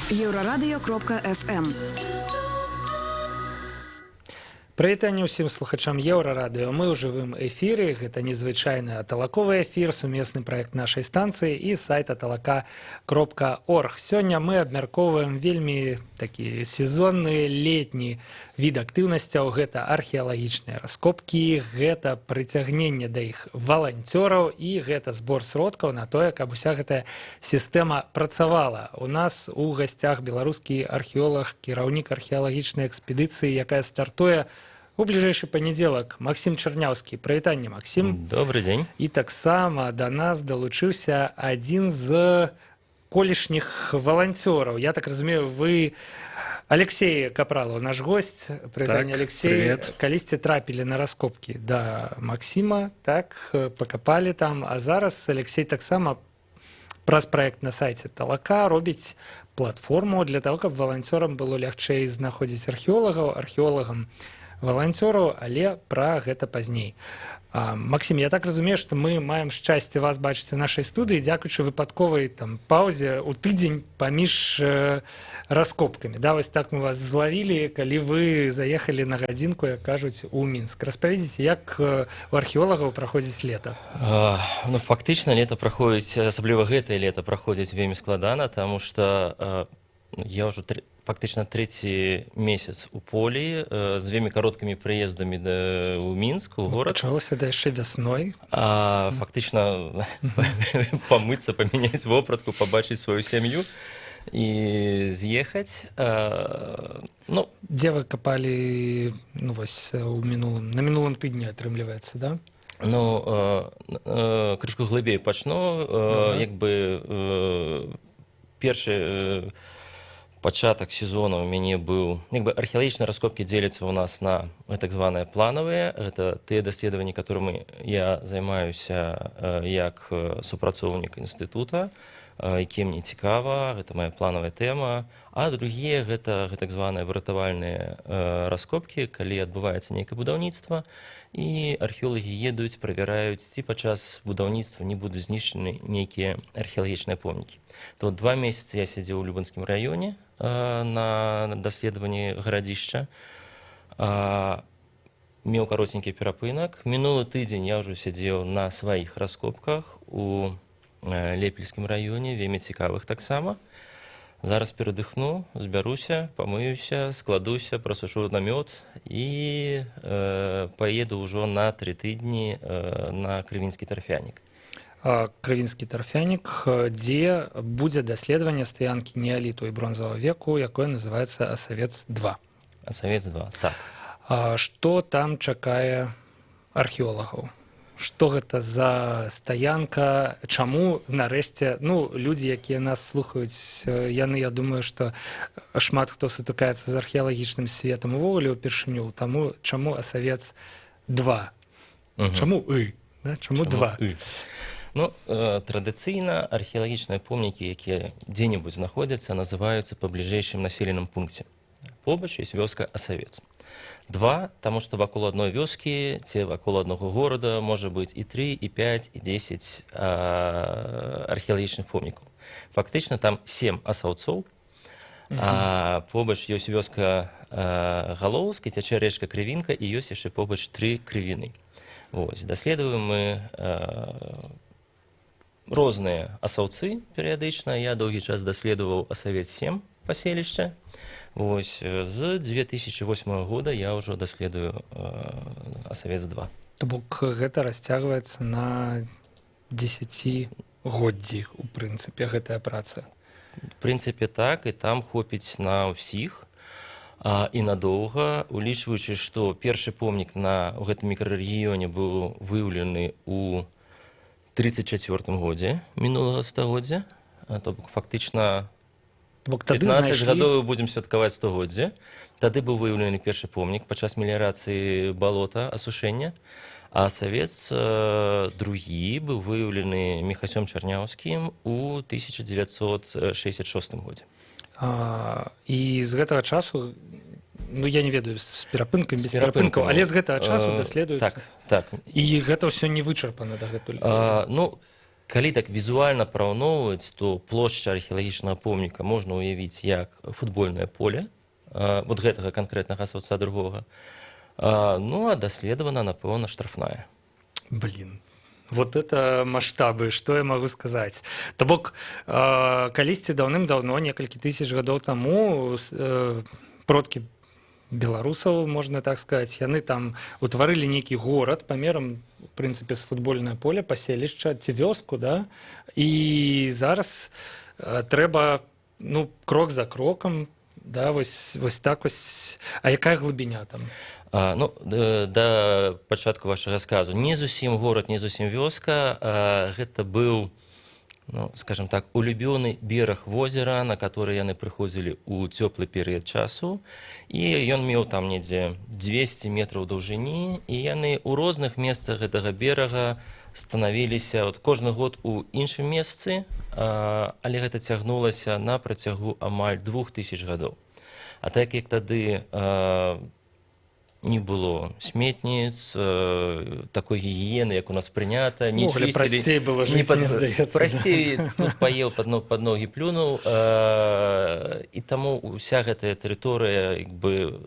Еўрарадыё.фм. Прывітанне ўсім слухачам Еўрарадыё. Мы ў жывым эфіры. Гэта незвычайны аталаковы эфір, сумесны праект нашай станцыі і сайта atalaка.org. Сёння мы абмяркоўваем вельмі такі сезонны летні від актыўнасцяў. Гэта археалагічныя раскопкі, гэта прыцягненне да іх валанцёраў і гэта збор сродкаў на тое, каб уся гэтая сістэма працавала. У нас у гасцях беларускі археолог, кіраўнік археалагічнай экспедыцыі, якая стартуе у бліжэйшы панядзелак. Максім Чарняўскі. Прывітанне, Максім. Добрый дзень. І таксама да нас далучыўся адзін з колішніх валанцёраў. Я так разумею, вы Алексей Капралов, наш гость. Прывітанне, Алексей. Калісьці трапілі на раскопкі да Максіма, так, пакапалі там, а зараз Алексей таксама праз праект на сайце Талака робіць платформу для того, каб валанцёрам было лягчэй знаходзіць археолагам валанцёраў, але пра гэта пазней. Максім, я так разумею, што мы маем шчасце вас бачыць у нашай студыі, дзякуючы выпадковай паўзе ў тыдзень паміж раскопкамі. Да, вось так мы вас злавілі, калі вы заехалі на гадзінку, як кажуць, у Мінск. Распавядзіце, як у археолагаў праходзіць лета? Ну, фактычна лета праходзіць, асабліва гэтае лета праходзіць вельмі складана, таму што я ўжо фактычна трэці месяц у полі з вельмі кароткімі прыездамі ў Мінск, у горад. Пачалося да яшчэ вясной. Фактычна памыцца, памяняць вопратку, пабачыць сваю сям'ю і з'ехаць. Ну, дзе вы капалі, ну, вось, на мінулым тыдні, атрымліваецца, да? Ну, крышку глыбей пачну. Як бы першы пачатак сезона у мяне быў, як бы археалагічныя раскопкі дзеляцца ў нас на так званыя планавыя. Гэта тыя даследаванні, которымі я займаюся як супрацоўнік інстытута, які мне цікава, гэта моя планавая тэма. А другія гэта так званыя выратавальныя раскопкі, калі адбываецца нейкае будаўніцтва, і археолагі едуць, правяраюць, ці падчас будаўніцтва не будуць знішчаны нейкія археалагічныя помнікі. То 2 месяцы я сядзеў у Любанскім раёне на даследаванні гарадзішча. Меў каротенькі перапынак. Мінулы тыдзень я ўжо сядзеў на сваіх раскопках у Лепельскім раёне, вельмі цікавых таксама. Зараз перадыхну, збяруся, памыюся, складуся, прасушу намёт і паеду ўжо на 3 тыдні на Крывінскі тарфянік. Крывінскі тарфянік, дзе будзе даследаванне стаянкі неаліту і бронзавага веку, якое называецца Асавец-2. Асавец-2, так. Што там чакае археолагаў? Што гэта за стаянка? Чаму нарэшце, ну, людзі, якія нас слухаюць, яны, я думаю, што шмат хто сутыкаецца з археалагічным светам увогуле ўпершыню, таму чаму Асавец-2? Чаму Чаму 2? Ну, традыцыйна археалагічныя помнікі, якія дзе-небудзь знаходзяцца, называюцца па бліжэйшым населеным пункце. Побач ёсць вёска Асавец. 2, таму што вакол адной вёскі ці вакол аднаго горада можа быць і 3, і 5, і 10 археалагічных помнікаў. Фактычна там 7 асаўцоў, а побач ёсць вёска Галоўскі, цячэ рэчка Крывінка, і ёсць яшчэ побач 3 крывіны. Вось, даследуем мы розныя асаўцы перыядычна. Я доўгі час даследаваў Асавец-7 паселішча. Вось, з 2008 года я ўжо даследую Асавец-2. То бок гэта расцягваецца на 10годдзі, у прынцыпе, гэтая праца. В прынцыпе, так, і там хопіць на ўсіх і надоўга, улічваючы, што першы помнік ў гэтым мікрарэгіёне быў выяўлены ў 34 годзе мінулага стагоддзя, то бок фактычна 15 гадоў будзем святкаваць 100годдзе. Тады быў выяўлены першы помнік падчас меліярацыі балота, асушэння, а Асавец другі быў выяўлены Міхасём Чарняўскім у 1966 годзе. І з гэтага часу, ну, я не ведаю, з перапынкам, без перапынкаў, але з гэтага часу даследуюць. Так. І гэта ўсё не вычарпана дагэтуль. Ну, Калі так візуальна параўноўваць, то плошча археалагічнага помніка можна ўявіць як футбольнае поле, вот гэтага канкрэтнага асаўца другога. Ну, а даследавана, напэўна, штрафная. Блин. Вот это масштабы, что я могу сказать. То бок, калісьці даўным-даўно, некалькі тысяч гадоў таму, продкі беларусаў, можна так сказаць, яны там утварылі нейкі горад памерам, в прынцыпе, з футбольнае поле, паселішча ці вёску, да? І зараз трэба, ну, крок за крокам, да, вось так вось. А якая глыбіня там? Ну, да пачатку вашага сказу, не зусім горад, не зусім вёска, гэта быў, ну, скажем так, улюбёны бераг возера, на который яны прыходзілі ў цёплы перыяд часу, і ён меў там недзе 200 метраў даўжыні, і яны ў розных месцах гэтага берага станавіліся вот, кожны год у іншым месцы, але гэта цягнулася на працягу амаль 2000 гадоў. А так як тады не было сметніц, такой гігіены, як у нас прынята, не чысцілі. Прасцей было жыць, мне здаецца. Прасцей, тут паеў, пад ногі плюнуў, і таму ўся гэтая тэрыторыя, як бы,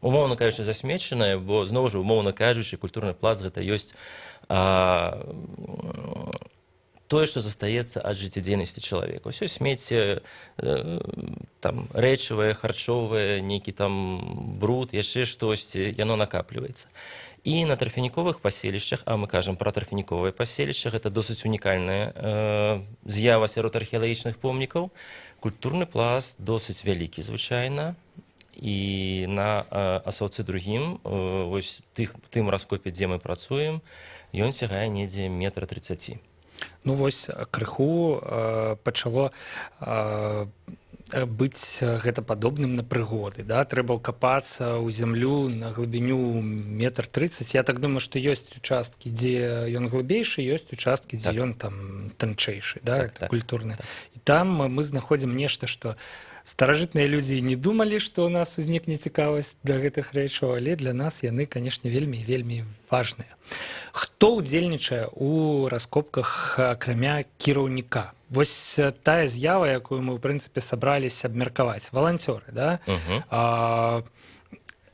умоўна кажучы, засмечаная, бо, зноў жа, умоўна кажучы, культурны пласт гэта ёсць тое, што застаецца ад жыццядзейнасці чалавека. Усё смецце, там, рэчавае, харчовае, нейкі там бруд, яшчэ штосьці, яно накапліваецца. І на тарфяніковых паселішчах, а мы кажам пра тарфяніковыя паселішча, гэта досыць унікальная з'ява сярод археалагічных помнікаў. Культурны пласт досыць вялікі, звычайна, і на асаўцы другім, вось тым раскопе, дзе мы працуем, ён сягае недзе 1,30 м. Ну вось крыху пачало быць гэта падобным на прыгоды, да? Трэба ўкапацца ў зямлю на глыбіню 1,30 м. Я так думаю, што ёсць участкі, дзе ён глыбейшы, ёсць участкі, дзе ён там танчэйшы, да? Культурны. І там мы знаходзім нешта, што старажытныя людзі не думалі, што ў нас узнікне цікавасць да гэтых рэчаў, але для нас яны, канешне, вельмі важныя. Хто ўдзельнічае ў раскопках акрамя кіраўніка? Вось тая з'ява, якую мы, ў прынцыпе, сабраліся абмеркаваць. Валанцёры, да?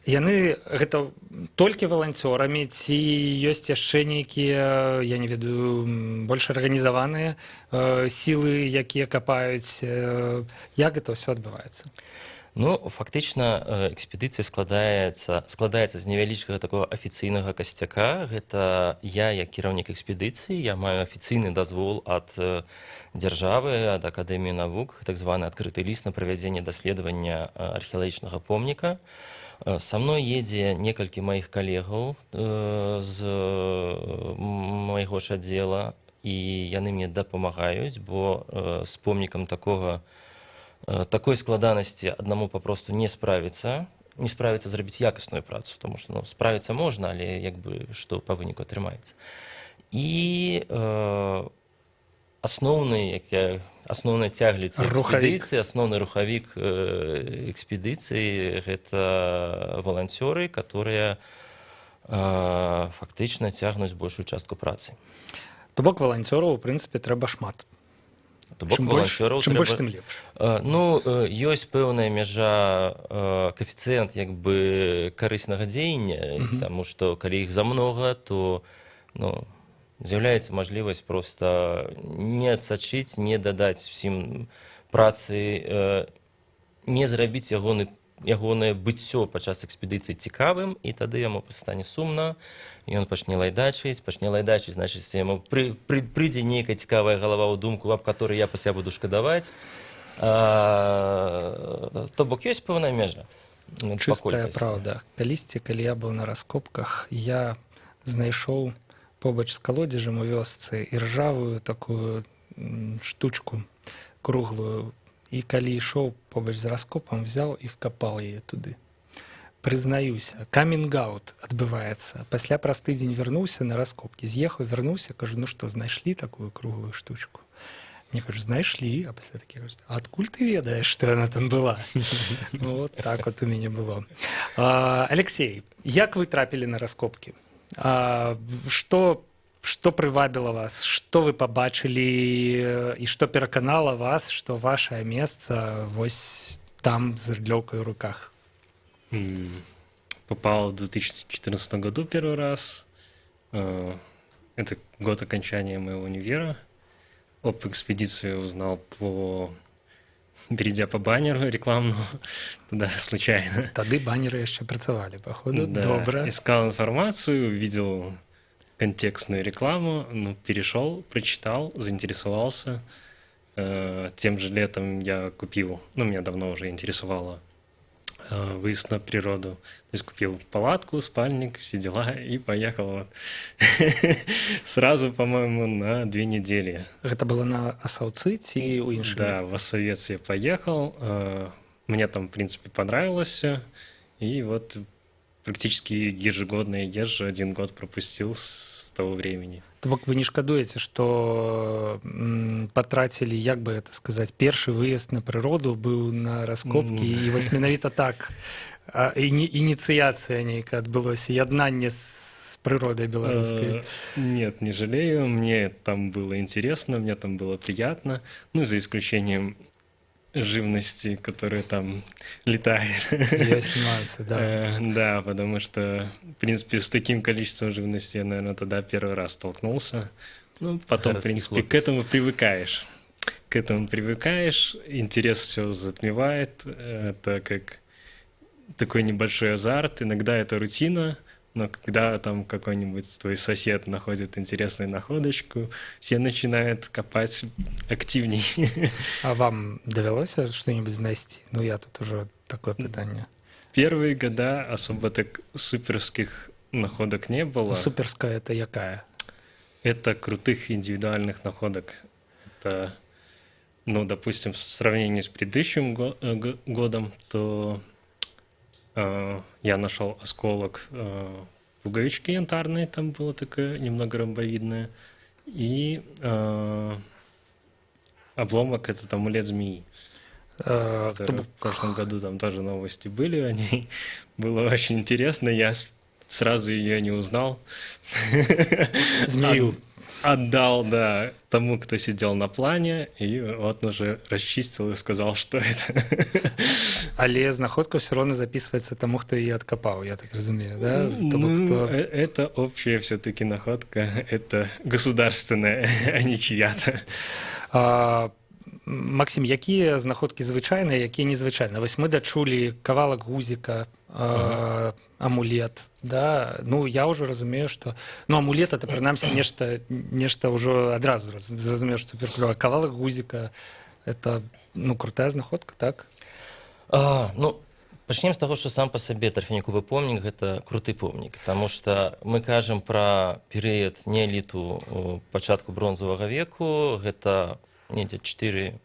Яны гэта толькі валанцёрамі, ці ёсць яшчэ нейкія, я не ведаю, больш арганізаваныя сілы, якія капаюць? Як гэта ўсё адбываецца? Ну, фактычна, экспедыцыя складаецца з невялічкага такога афіцыйнага касцяка. Гэта я, як кіраўнік экспедыцыі, я маю афіцыйны дазвол ад дзяржавы, ад Акадэміі навук, так званы адкрыты ліст на правядзенне даследавання археалагічнага помніка. Са мной едзе некалькі маіх калегаў з майго ж аддзела, і яны мне дапамагаюць, бо з помнікам такой складанасці аднаму папросту не справіцца зрабіць якасную працу, тому што, ну, справіцца можна, але як бы што па выніку атрымаецца. І асноўная цягліца экспедыцыі, асноўны рухавік экспедыцыі гэта валанцёры, которые фактычна цягнуць большую частку працы. То бок валанцёраў, у прынцыпе, трэба шмат. Чым больш, тым лепш. Ну, ёсць пэўная мяжа, каэфіцыент як бы карыснага дзеяння, таму што калі іх замнога, то, ну, з'яўляецца мажлівасць проста не адсачыць, не дадаць усім працы, не зрабіць ягонае быццё падчас экспедыцыі цікавым, і тады яму стане сумна, ён пачне лайдачыць, значыць, яму прыйдзе нейкая цікавая галава ў думку, аб которой я пасля буду шкадаваць. То бок ёсць пэўная мяжа. Чыстая праўда. Калісьці, калі я быў на раскопках, я знайшоў побач з калодзежам у вёсцы іржавую такую штучку круглую, і калі ішоў побач з раскопам, взяў і вкапал яе туды. Прызнаюся, камінг-аут адбываецца. Пасля праз тыдзень вярнуўся на раскопкі, з'ехаў, вярнуўся, кажу, ну што, знайшлі такую круглую штучку? Мне кажу, знайшлі, а пасля такі кажу, а адкуль ты ведаеш, што яна там была? Вот так вот у мяне было. Алексей, як вы трапілі на раскопкі? Што Што прывабіла вас, што вы пабачылі і што пераканала вас, што вашае месца вось там з рыдлёўкай у руках? Попал в 2014 году первый раз. Это год окончания моего универа. Об экспедиции узнал перейдя по баннеру рекламному туда случайно. Тады баннеры яшчэ працавалі, походу, Да, добра. искал информацию, видел контекстную рекламу, перешел, прочитал, заинтересовался. Тем же летом я купил, меня давно уже интересовало выезд на природу. То есть купил палатку, спальник, все дела и поехал сразу, по-моему, на 2 недели. Гэта было на Асаўцы ці ў іншым Да, месцы? в Осовец я поехал. Мне там, в принципе, понравилось. И вот практически ежегодно я езжу, 1 год пропустил с того времени. То бок вы не шкадуеце, што патрацілі, як бы это сказаць, першы выезд на прыроду быў на раскопкі, і вось менавіта так ініцыяцыя нейкая адбылося, яднанне з прыродай беларускай? Нет, не жалею. Мне там было интересно, мне там было приятно. За исключением живности, которая там летает. Есть нюансы, да. Да, потому что, в принципе, с таким количеством живности я, наверное, тогда первый раз столкнулся. Потом, в принципе, к этому привыкаешь. Интерес все затмевает. Это как такой небольшой азарт. Иногда это рутина. Но когда там какой-нибудь твой сосед находит интересную находочку, все начинают копать активней. А вам давялося что-нибудь знайсці? Я тут уже такое пытанне. Первые года особо так суперских находок не было. Суперская это якая? Это крутых индивидуальных находок. Это, допустим, в сравнении с предыдущим годом, то я нашел осколок пуговички янтарной, там было такое немного ромбовидное, и обломок — это амулет змеи. В прошлом году там тоже новости были о ней. Было очень интересно, я сразу ее не узнал. Змею. Отдал, да, тому, кто сидел на плане, и вот он уже расчистил и сказал, что это. Але знаходка все равно записывается тому, кто ее откопал, я так разумею, да? Это общая все-таки находка, это государственная, а не чья-то. Максим, якія знаходкі звычайныя, якія незвычайныя? Вось мы дачулі кавалак гузіка, амулет, да? Я ўжо разумею, што... амулет — это, прынамсі, нешта ўжо адразу зразумею, што перклёва. Кавалак гузіка — это, крутая знаходка, так? Пачнем з таго, што сам па сабе тарфяніковы помнік — гэта круты помнік, таму што мы кажам пра перыяд неаліту пачатку бронзавага веку, гэта недзе 4-5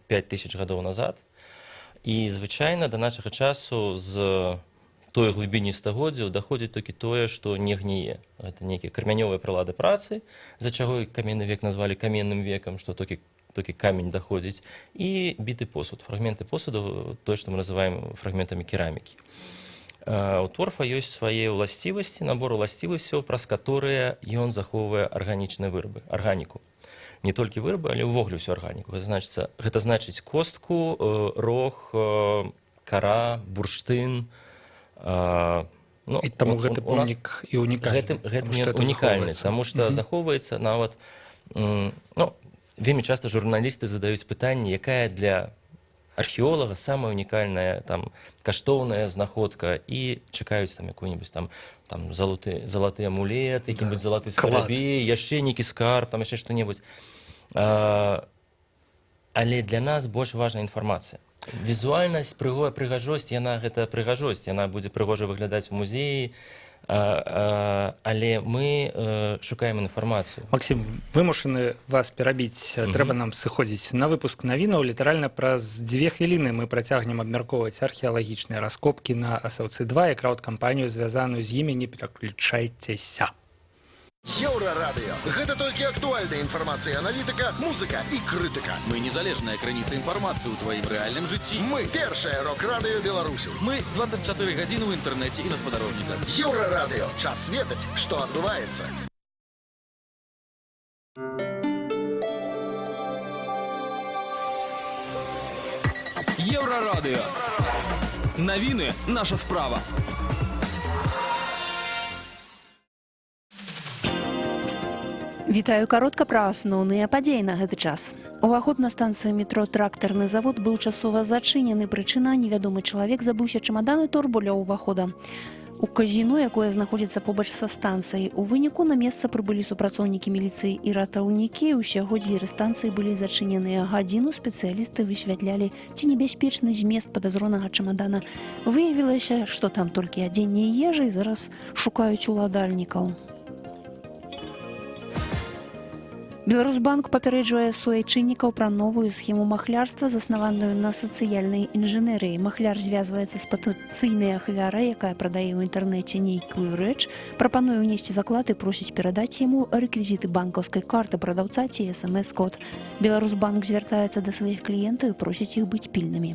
тысяч гадоў назад. І звычайна да нашага часу з той глыбіні стагоддзяў даходзіць толькі тое, што не гніе. Гэта нейкія кармянёвыя прылады працы, з-за чаго каменны век назвалі каменным векам, што толькі камень даходзіць, і біты посуд, фрагменты посуду, тое, што мы называем фрагментамі керамікі. У торфа ёсць свае ўласцівасці, набор уласцівасцяў, праз каторыя ён захоўвае арганічныя вырабы, арганіку. Не толькі вырабы, але ўвогуле ўсю арганіку. Гэта значыць костку, рог, кара, бурштын. І таму гэты помнік і унікальны. Гэта унікальны, таму што захоўваецца нават... Вельмі часта журналісты задаюць пытанне, якая для археолага самая унікальная, каштоўная знаходка, і чакаюць якой-небудзь залаты амулет, які-небудзь залаты скарабей, яшчэ нейкі скарб, яшчэ што-небудзь. Але для нас больш важная інфармацыя. Візуальнасць, прыгажосць, гэта прыгажосць, яна будзе прыгожа выглядаць у музеі, але мы шукаем інфармацыю. Максим, вымушаны вас перабіць, трэба нам сыходзіць на выпуск навінаў. Літаральна праз 2 хвіліны мы працягнем абмяркоўваць археалагічныя раскопкі на Асаўцы-2 і краўд-кампанію, звязаную з імі. Не пераключайцеся. Еўрарадыё. Гэта толькі актуальная інфармацыя, аналітыка, музыка і крытыка. Мы незалежная крыніца інфармацыі ў тваім рэальным жыцці. Мы першае рок-радыё Беларусі. Мы 24 гадзіны ў інтэрнэце і на спадарожніках. Еўрарадыё. Час ведаць, што адбываецца. Єврорадіо. Новини – наша справа. Вітаю каротка пра асноўныя падзеі на гэты час. Уваход на станцыю метро «Трактарны завод» быў часова зачынены. Прычына – невядомы чалавек забыўся чамадан і торбу ля ўвахода у казіно, якое знаходзіцца побач са станцыяй. У выніку на месца прыбылі супрацоўнікі міліцыі і ратаўнікі. Усяго дзверы станцыі былі зачыненыя. Гадзіну спецыялісты высвятлялі, ці небяспечны змест падазронага чамадана. Выявілася, што там толькі адзенне і ежа, і зараз шукаюць уладальнікаў. Беларусбанк папярэджвае суайчыннікаў пра новую схему махлярства, заснаваную на сацыяльнай інжынерыі. Махляр звязваецца з патэнцыйнай ахвярай, якая прадае ў інтэрнэце нейкую рэч, прапануе ўнесці заклад і просіць перадаць яму рэквізіты банкаўскай карты прадаўца ці смс-код. Беларусбанк звяртаецца да сваіх кліентаў і просіць іх быць пільнымі.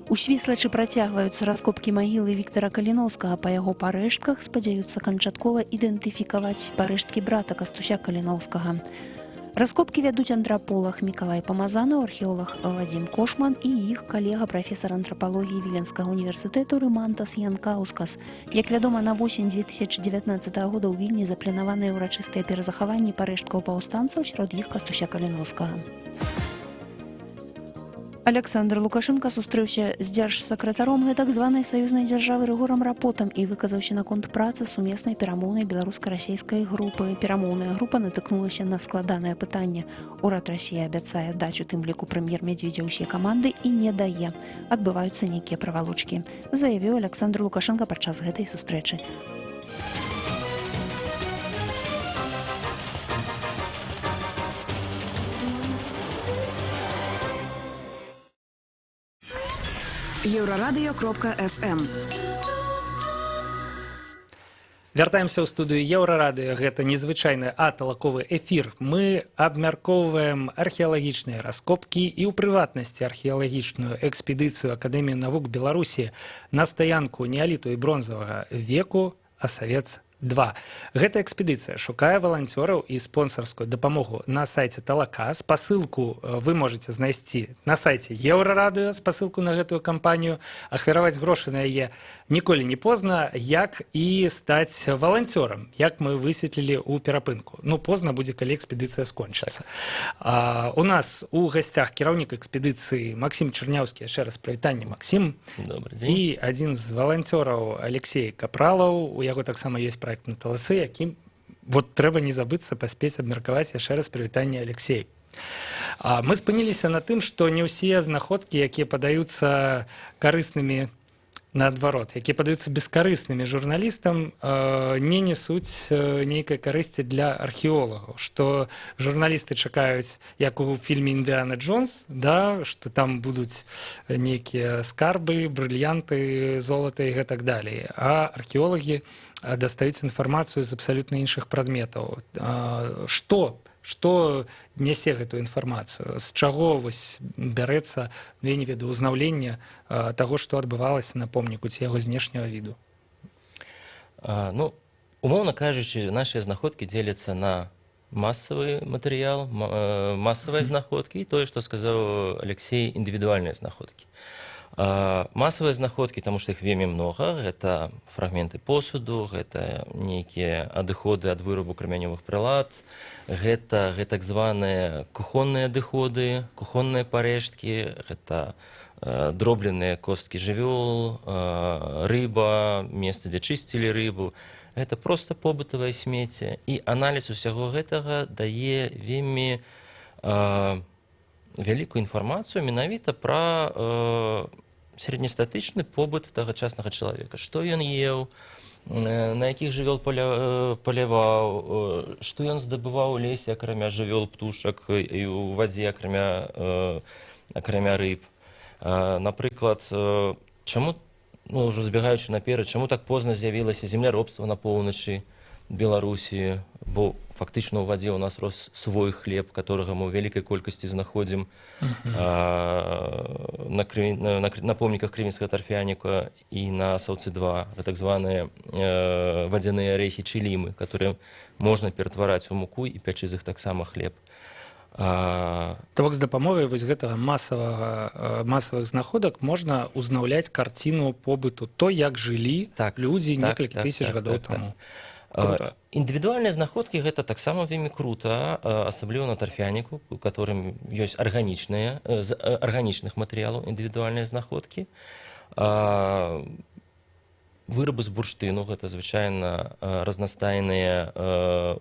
У Свіслачы працягваюцца раскопкі магілы Віктара Каліноўскага. Па яго парэштках спадзяюцца канчаткова ідэнтыфікаваць парэшткі брата Кастуся Каліноўскага. Раскопкі вядуць антраполаг Мікалай Памазанаў, археолог Вадзім Кошман і іх калега прафесар антрапалогіі Віленскага універсітэту Рымантас Янкаўскас. Як вядома, на восень 2019 года ў Вільні запланаваныя ўрачыстыя перазахаванні парэшткаў паўстанцаў, сярод іх Кастуся Каліноўскага. Александр Лукашенко сустрэўся з дзяржсакратаром так званай саюзнай дзяржавы Рыгорам Рапотам і выказаўся наконт працы сумеснай перамоўнай беларуска-расейскай групы. Перамоўная група натыкнулася на складанае пытанне. Урад Расіі абяцае даць у тым ліку прэм'ер Медведзя ўсе каманды і не дае. Адбываюцца нейкія правалочкі, заявіў Александр Лукашенко падчас гэтай сустрэчы. Еўрарадыё.фм. Вяртаемся ў студыю Еўрарадыё. Гэта незвычайны аталаковы эфір. Мы абмяркоўваем археалагічныя раскопкі і ў прыватнасці археалагічную экспедыцыю Акадэміі навук Беларусі на стаянку неаліту і бронзавага веку Асавец 2. Гэта экспедыцыя шукае валанцёраў і спонсарскую дапамогу на сайце Талака. Спасылку вы можете знайсці на сайце Еўрарадыё, спасылку на гэтую кампанію. Ахвяраваць грошы на яе ніколі не позна, як і стаць валанцёрам, як мы высветлілі ў перапынку. Ну, позна будзе, калі экспедыцыя скончыцца. У нас у гасцях кіраўнік экспедыцыі Максім Чарняўскі. Яшчэ раз прывітанне, Максім. Добрый дзень. І адзін з валанцёраў Алексей Капралаў. У яго таксама ёсць проект на Талацы, якім вот трэба не забыцца паспець абмеркаваць. Яшчэ раз прывітанне, Алексей. Мы спыніліся на тым, што не ўсе знаходкі, якія падаюцца карыснымі, наадварот, якія падаюцца бескарыснымі журналістам, не несуць нейкай карысці для археолагаў, што журналісты чакаюць, як у фільме «Індыана Джонс», да, што там будуць нейкія скарбы, брыльянты, золата і гэтак далей. А археолагі дастаюць інфармацыю з абсалютна іншых прадметаў. Што нясе гэтую інфармацыю? З чаго бярэцца, я не ведаю, узнаўленне таго, што адбывалася на помніку, ці яго знешняга віду? Ну, умоўна кажучы, нашыя знаходкі дзеляцца на масавы матэрыял, масавыя знаходкі і тое, што сказаў Алексей, індывідуальныя знаходкі. Масавыя знаходкі, таму што іх вельмі многа, гэта фрагменты посуду, гэта нейкія адыходы ад вырабу крамянёвых прылад, гэта так званыя кухонныя адыходы, кухонныя парэшткі, гэта дробленыя косткі жывёл, рыба, месца, дзе чысцілі рыбу. Гэта проста побытавае смецце. І аналіз усяго гэтага дае вельмі вялікую інфармацыю менавіта пра сярэднестатычны побыт тагачаснага чалавека. Што ён еў, на якіх жывёл паляваў, што ён здабываў у лесе, акрамя жывёл, птушак, і ў вадзе, акрамя рыб. Напрыклад, чаму, ўжо збегаючы наперад, чаму так позна з'явілася земляробства на поўначы? Беларусі, бо фактычна ў вадзе ў нас рос свой хлеб, которага мы ў вялікай колькасці знаходзім на помніках крымінскага тарфяніка і на Саўцы-2, так званыя вадзяныя арэхі чылімы, которые можна ператвараць у муку і пячы з іх таксама хлеб. То бок з дапамогай вось гэтага масавых знаходак можна ўзнаўляць карціну побыту, то як жылі людзі некалькі тысяч гадоў таму. Індывідуальныя знаходкі гэта таксама вельмі крута, асабліва на тарфяніку, у которым ёсць арганічныя з арганічных матэрыялаў індывідуальныя знаходкі. Вырабы з бурштыну гэта звычайна разнастайныя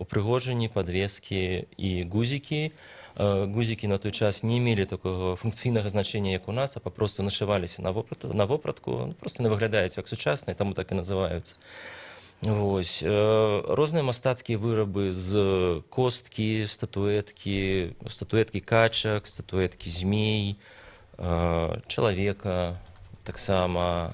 упрыгожанні, падвескі і гузікі. Гузікі на той час не мелі такого функцыйнага значення, як у нас, а папросту нашываліся на вопратку, просто не выглядаюць як сучасныя, таму так і называюцца. Вось. Розныя мастацкія вырабы з косткі, статуэткі качак, статуэткі змей, чалавека таксама.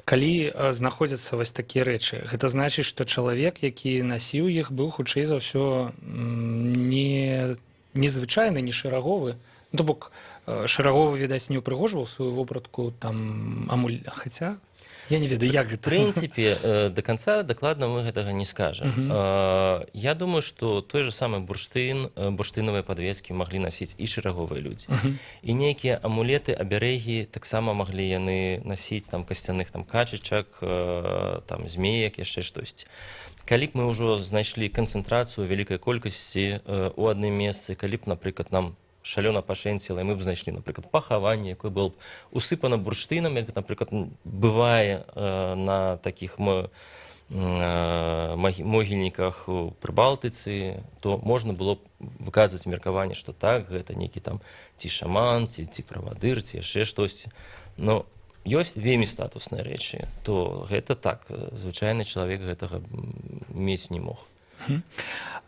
Калі знаходзяцца вось такія рэчы, гэта значыць, што чалавек, які насіў іх, быў хутчэй за ўсё незвычайны, не шэраговы. То бок шэраговы, відаць, не ўпрыгожваў сваю вопратку там хаця... Я не ведаю, як гэта. В прынцыпе, да канца дакладна мы гэтага не скажам. Я думаю, што той же самы бурштын, бурштынавыя падвескі маглі насіць і шэраговыя людзі. І нейкія амулеты, абярэгі таксама маглі яны насіць там касцяных там качачак, там змеек, яшчэ штосьці. Калі б мы ўжо знайшлі канцэнтрацыю вялікай колькасці ў адным месцы, калі б, напрыклад, нам шалёна пашэнціла, і мы б знайшлі, напрыклад, пахаванне, якое было б усыпана бурштынам, як, напрыклад, бывае на такіх могільніках у Прыбалтыцы, то можна было б выказваць меркаванне, што так, гэта нейкі там ці шаман, ці правадыр, ці яшчэ штосьці. Но ёсць вельмі статусныя рэчы, то гэта так, звычайны чалавек гэтага мець не мог.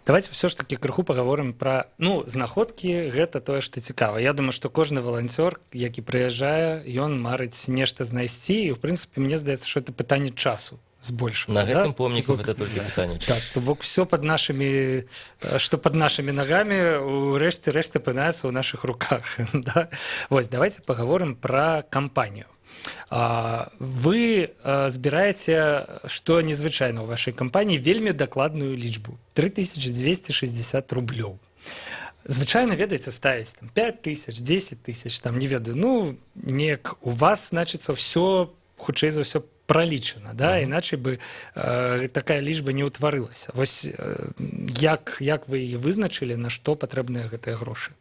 Давайте все ж таки крыху паговорым пра знаходкі, гэта тое, што цікава. Я думаю, што кожны валанцёр, які прыязджае, ён марыць нешта знайсці, і ў прынцыпе мне здаецца, што это пытанне часу збольшага. На гэтым помніку гэта толькі пытанне часу. Так, то бок все пад нашымі, што пад нашымі нагамі, у рэшце апынаецца ў нашых руках. Вось, давайте паговорым пра кампанію. Вы збіраеце, што незвычайна ў вашай кампаніі, вельмі дакладную лічбу 3260 рублёў. Звычайна, ведаеце, ставіць 5 тысяч, 10 тысяч, там, не ведаю, неяк у вас, значыцца, ўсё хутчэй за ўсё пралічана, да? Іначай бы такая лічба не ўтварылася. Вось як вы яе вызначылі, на што патрэбныя гэтыя грошы?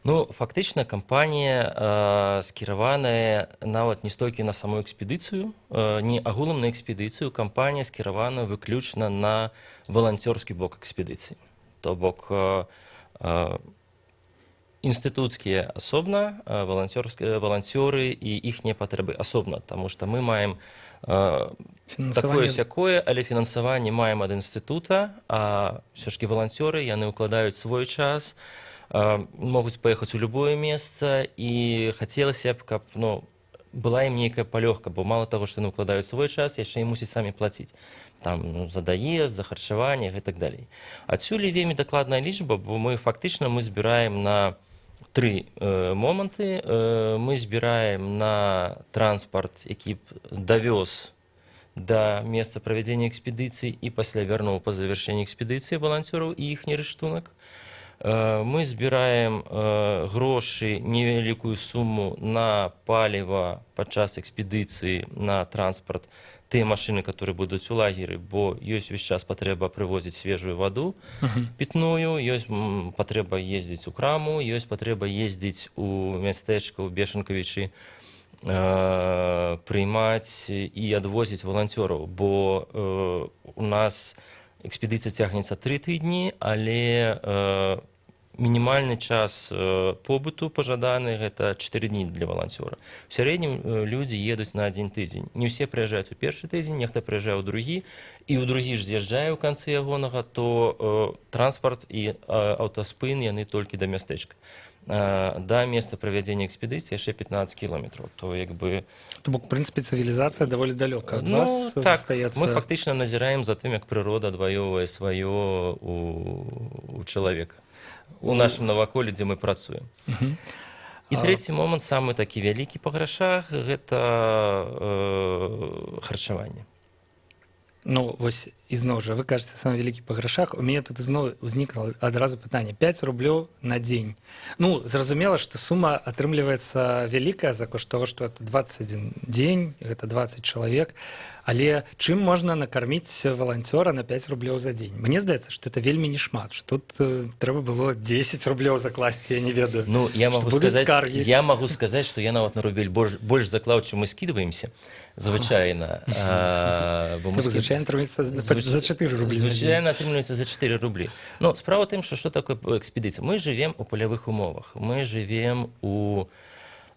Фактычна кампанія скіраваная нават не столькі на саму экспедыцыю, не агулам на экспедыцыю, кампанія скіравана выключна на валанцёрскі бок экспедыцыі. То бок інстытуцкія асобна, валанцёры і іхнія патрэбы асобна, таму што мы маем такое-сякое, але фінансаванне маем ад інстытута, а ўсё ж валанцёры, яны ўкладаюць свой час, могуць паехаць у любое месца, і хацелася б, каб была ім нейкая палёгка, бо мала таго, што яны ўкладаюць свой час, яшчэ і мусіць самі плаціць там за даезд, за харчаванне і так далей. Адсюль вельмі дакладная лічба, бо мы фактычна збіраем на 3 моманты. Мы збіраем на транспарт, які б давёз да месца правядзення экспедыцыі і пасля вярнуў па завяршэнні экспедыцыі валанцёраў і іхні рэштунак. Мы збіраем грошы, невялікую суму на паліва падчас экспедыцыі, на транспарт, тыя машыны, которые будуць у лагеры, бо ёсць увесь час патрэба прывозіць свежую ваду пітную, ёсць патрэба ездзіць у краму, ёсць патрэба ездзіць у мястэчка, у Бешанкавічы, прыймаць і адвозіць валанцёраў, бо у нас экспедыцыя цягнецца 3 тыдні, але мінімальны час побыту пажаданы гэта 4 дні для валанцёра. У сярэднім людзі едуць на 1 тыдзень. Не ўсе прыязджаюць у першы тыдзень, нехта прыязджае ў другі, і ў другі ж з'язджае ў канцы ягонага, то транспарт і аўтаспын яны толькі да мястэчка. да месца правядзення экспедыцыі яшчэ 15 кіламетраў. То як бы... То бок, в прынцыпе, цывілізацыя даволі далёка ад Ну, вас так, застаецца. мы фактычна назіраем за тым, як прырода адваёўвае сваё у чалавека. У нашым наваколлі, дзе мы працуем. І трэці момант, самы такі вялікі па грашах, гэта харчаванне. Ну, вось, ізноў жа, вы кажаце, самы вялікі па грашах. У мяне тут ізноў узнікла адразу пытанне. 5 рублёў на дзень. Ну, зразумела, што сума атрымліваецца вялікая за кошт того, што это 21 дзень, гэта 20 чалавек. Але чым можна накарміць валанцёра на 5 рублёў за дзень? Мне здаецца, што это вельмі не шмат, што тут трэба было 10 рублёў закласці, я не ведаю. Ну, я магу сказаць, што я нават на рубель больш заклаў, чым мы скідваемся, звычайна. Звычайна атрымліваецца за 4 рублі. Звычайна атрымліваецца за 4 рублі. Ну, справа тым, што такое экспедыцыя? Мы жывем у палявых умовах, мы жывем у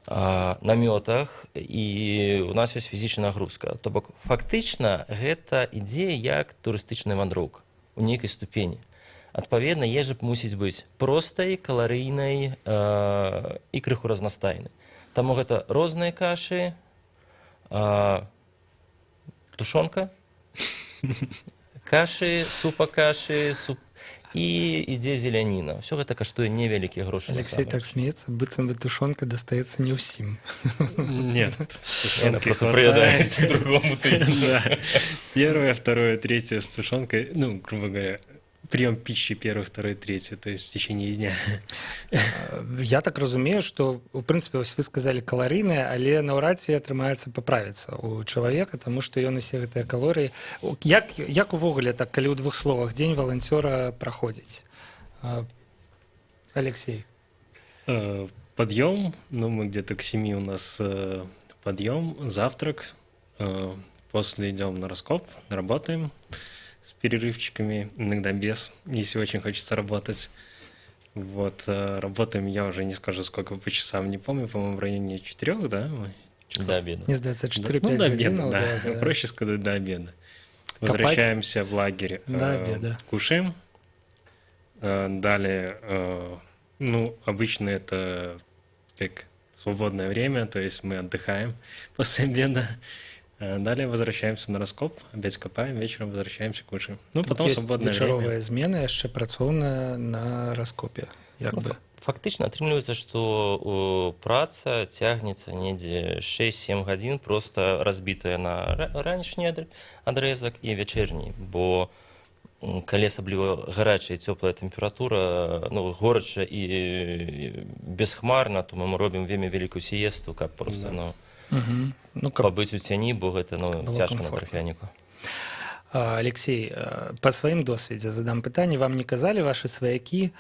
намётах, і у нас ёсць фізічная нагрузка. То бок, фактычна, гэта ідзе як турыстычная вандроўка у нейкай ступені. Адпаведна, ежа мусіць быць простай, каларыйнай і крыху разнастайнай. Таму гэта розныя кашы, тушонка, кашы, супа-кашы, і ідзе зеляніна. Ўсё гэта каштуе невялікія грошы. Алексей так смеецца, быццам бы тушонка дастаецца не ўсім. Нет. Яна просто прыядаецца к другому тыдню. Да. Первое, второе, третье с тушенкой, ну, грубо говоря, прием пищи первый, второй, третий, то есть в течение дня. Я так разумею, што, у прынцыпе, вось вы сказалі каларыйныя, але наўрад ці атрымаецца паправіцца у чалавека, таму што ён усе гэтыя калорыі... Як увогуле, так, калі ў 2 словах, дзень валанцёра праходзіць? Алексей. Подъем, ну, мы где-то к 7 у нас подъем, завтрак, после идем на раскоп, работаем с перерывчиками, иногда без, если очень хочется работать. Вот, работаем, я уже не скажу, сколько по часам, не помню, по-моему, в районе 4, да? До обеда. Мне здаецца, 4-5 до гадзін. обеда, да. Проще сказать, до обеда. Возвращаемся в лагерь, до обеда. Кушаем. Далее, ну, обычно это как свободное время, то есть мы отдыхаем после обеда. Далее возвращаемся на раскоп, опять копаем, вечером возвращаемся, кушаем. Ну, потом свободное время. Вечаровая змена яшчэ працоўная на раскопе. Як бы. Фактычна атрымліваецца, што праца цягнецца недзе 6-7 гадзін, просто разбітая на ранішні адрэзак і вячэрні, бо калі асабліва гарачая і цёплая тэмпература, ну, горача і бесхмарна, то мы робім вельмі вялікую сіесту, каб проста, ну, пабыць у цяні, бо гэта, ну, цяжка на тарфяніку. Алексей, па сваім досведзе задам пытанне. Вам не казалі вашы сваякі,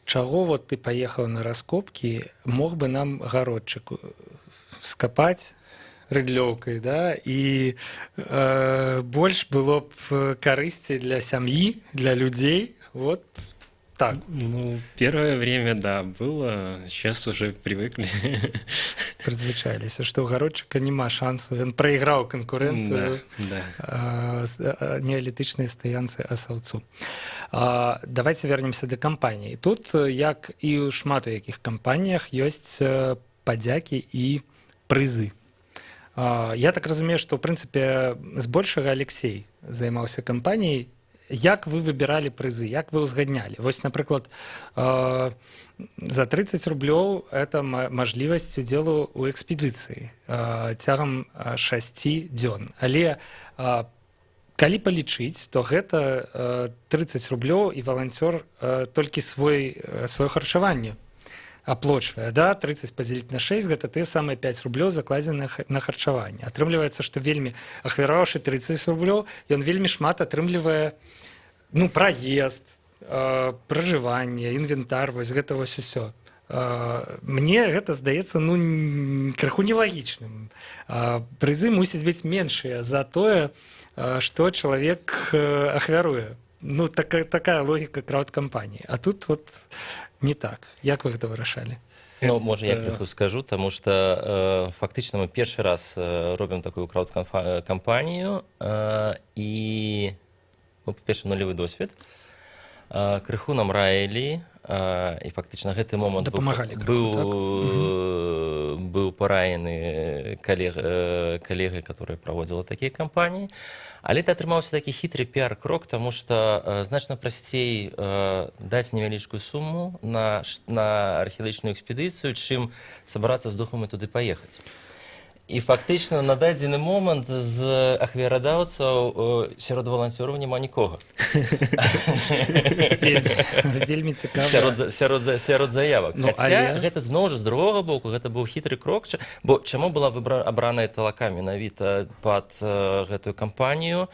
чаго вот ты паехаў на раскопкі, мог бы нам гародчык скапаць рыдлёўкай, да, і больш было б карысці для сям'і, для людзей, вот так. Ну, первое время, да, было, сейчас уже привыкли. Прызвычаіліся, што ў гародчыка няма шансу, ён прайграў канкурэнцыю неалітычнай стаянцы асаўцу. Давайте вернемся да кампаніі. Тут, як і ў шмат у якіх кампаніях, ёсць падзякі і прызы. Я так разумею, што, ў прынцыпе, збольшага Алексей займаўся кампаніяй. Як вы выбіралі прызы, як вы ўзгаднялі? Вось, напрыклад, за 30 рублёў это мажлівасць удзелу ў экспедыцыі цягам 6 дзён. Але калі палічыць, то гэта 30 рублёў і валанцёр толькі сваё харчаванне аплочвае, да? 30 падзеліць на 6, гэта тыя самыя 5 рублёў закладзеных на харчаванне. Атрымліваецца, што вельмі, ахвяраваўшы 30 рублёў, ён вельмі шмат атрымлівае, ну, праезд, пражыванне, інвентар, вось гэта вось усё. Мне гэта здаецца, ну, крыху нелагічным. Прызы мусяць быць меншыя за тое, што чалавек ахвяруе. Ну, такая логіка краўдкампаніі. А тут вот не так. Як вы гэта вырашалі? Ну, можа, я крыху скажу, таму што фактычна мы першы раз робім такую краўдкампанію, і, па-перше, нулявы досвед. Крыху нам раілі, і фактычна гэты момант Дапамагалі быў параены калегай, которая праводзіла такія кампаніі. Але это атрымаўся такі хітры піар-крок, таму што значна прасцей даць невялічкую суму на археалагічную экспедыцыю, чым сабрацца з духам і туды паехаць. І фактычна на дадзены момант з ахвярадаўцаў сярод валанцёраў няма нікога. Вельмі цікава. Сярод заявак. Хаця гэта зноў жа з другога боку, гэта быў хітры крок, бо чаму была абраная талака менавіта пад гэтую кампанію?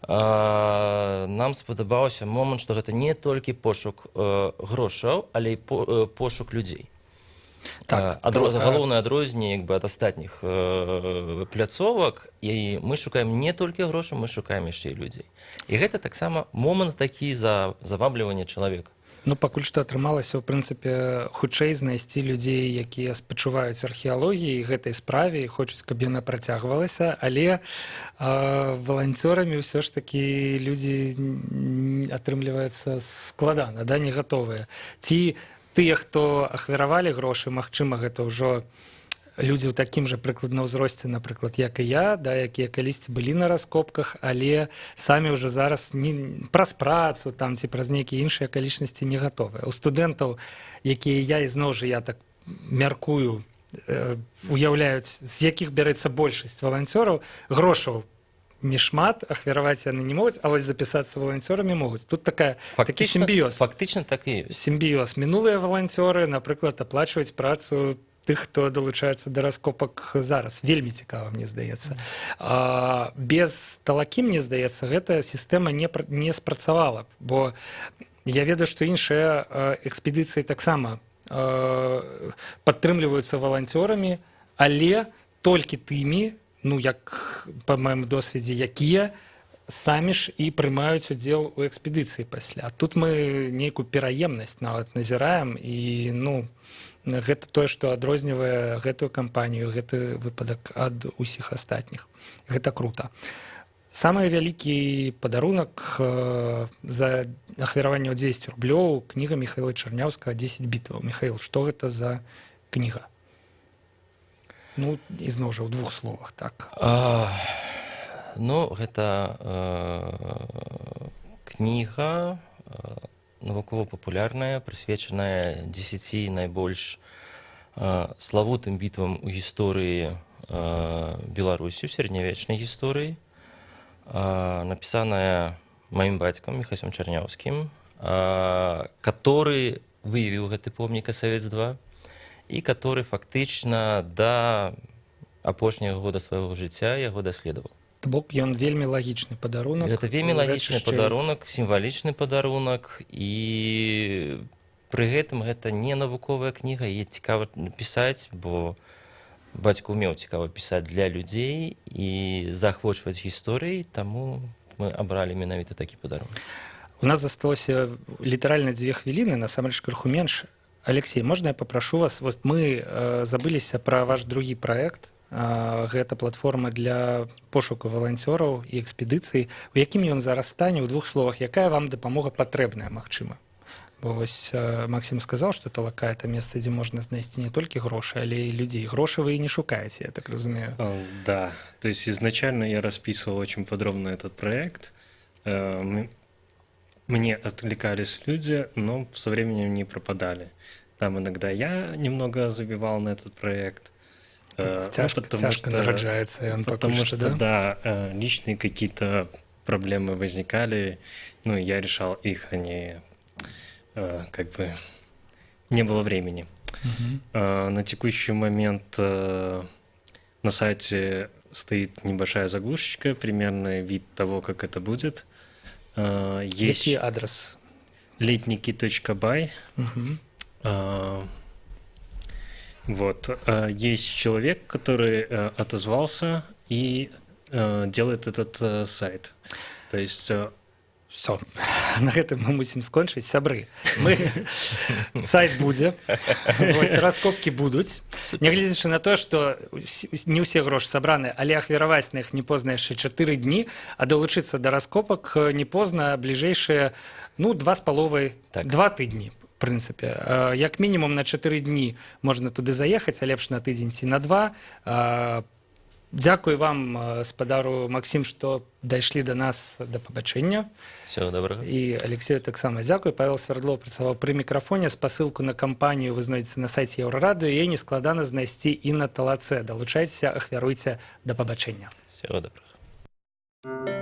Нам спадабаўся момант, што гэта не толькі пошук грошаў, але і пошук людзей. Галоўнае адрозненне ад астатніх пляцовак, і мы шукаем не толькі грошы, мы шукаем яшчэ і людзей. І гэта таксама момант такі заваблівання чалавека. Ну, пакуль што атрымалася, у прынцыпе, хутчэй знайсці людзей, якія спачуваюць археалогіі і гэтай справе, і хочуць, каб яна працягвалася, але валанцёрамі ўсё ж такі людзі атрымліваюцца складана, не гатовыя. Ці тыя, хто ахвяравалі грошы, магчыма, гэта ўжо людзі ў такім жа прыкладна ўзросце, напрыклад, як і я, якія калісьці былі на раскопках, але самі ўжо зараз праз працу ці праз нейкія іншыя акалічнасці не гатовыя. У студэнтаў, якія я, і зноў жа я так мяркую, уяўляюць, з якіх бярэцца большасць валанцёраў, грошаў не шмат, ахвяраваць яны не могуць, а вось запісацца валанцёрамі могуць. Тут такі сімбіёз. Фактычна так і ёсць. Сімбіёз. Мінулыя валанцёры, напрыклад, аплачваюць працу тых, хто далучаецца да раскопак зараз. Вельмі цікава, мне здаецца. Без талакі, мне здаецца, гэтая сістэма не спрацавала, бо я ведаю, што іншыя экспедыцыі таксама падтрымліваюцца валанцёрамі, але толькі тымі, як па маім досведзе, якія самі ж і прымаюць удзел у экспедыцыі пасля. Тут мы нейкую пераемнасць нават назіраем, і гэта тое, што адрознівае гэтую кампанію, гэты выпадак ад усіх астатніх. Гэта крута. Самы вялікі падарунак за ахвяраванне ў 200 рублёў кніга Міхаіла Чарняўскага «10 бітваў». Міхаіл, што гэта за кніга? І зноў жа ў двух словах, так. Гэта кніга навукова-папулярная, прысвечаная 10 найбольш славутым бітвам у гісторыі Беларусі, у сярэднявечнай гісторыі, напісаная маім бацькам Міхасём Чарняўскім, который выявіў гэты помнік СС-2 і который фактычна да апошняга года свайго жыцця яго даследаваў. То бок ён вельмі лагічны падарунак. Гэта вельмі лагічны падарунак, сімвалічны падарунак, і пры гэтым гэта не навуковая кніга, яе цікава пісаць, бо бацька ўмеў цікава пісаць для людзей і заахвочваць гісторыі, таму мы абралі менавіта такі падарунак. У нас засталося літаральна 2 хвіліны, насамрэч крыху менш. Алексей, можна я папрашу вас? Мы забыліся пра ваш другі праект. Гэта платформа для пошуку валанцёраў і экспедыцый. У якім ён зараз стане? У 2 словах, якая вам дапамога патрэбная, магчыма? Бо вось Максим сказаў, што талака — это месца, дзе можна знайсці не толькі грошы, але і людзей. Грошы вы і не шукаеце, я так разумею. Да, то есть изначально я расписывал очень подробно этот проект. Мне откликались люди, но со временем не пропадали. Там иногда я немного забивал на этот проект. Тяжко нараджается он, потому что, да, личные какие-то проблемы возникали, я решал их, они не было времени. На текущий момент на сайте стоит небольшая заглушечка, примерный вид того, как это будет. Есть Какой адрес? Летники.бай. Есть человек, который отозвался и делает этот сайт. То есть... Все, на гэтым мы мусім скончыць. Сябры, сайт будзе, раскопкі будуць. Нягледзячы на тое, што не ўсе грошы сабраны, але ахвяраваць на іх не позна яшчэ 4 дні, а далучыцца да раскопак не позна бліжэйшыя 2,5 тыдні. прынцыпе. Як мінімум на 4 дні можна туды заехаць, а лепш на тыдзень ці на 2. Дзякуй вам, спадару Максім, што дайшлі да нас, да пабачэння. Всего доброго. І Алексею таксама дзякуй. Павел Свердлов працаваў пры мікрафоне. Спасылку на кампанію вы знойдзеце на сайце Еўрарадыё. Яе нескладана знайсці і на талацэ. Далучайцеся, ахвяруйце. Да пабачэння. Всего доброго.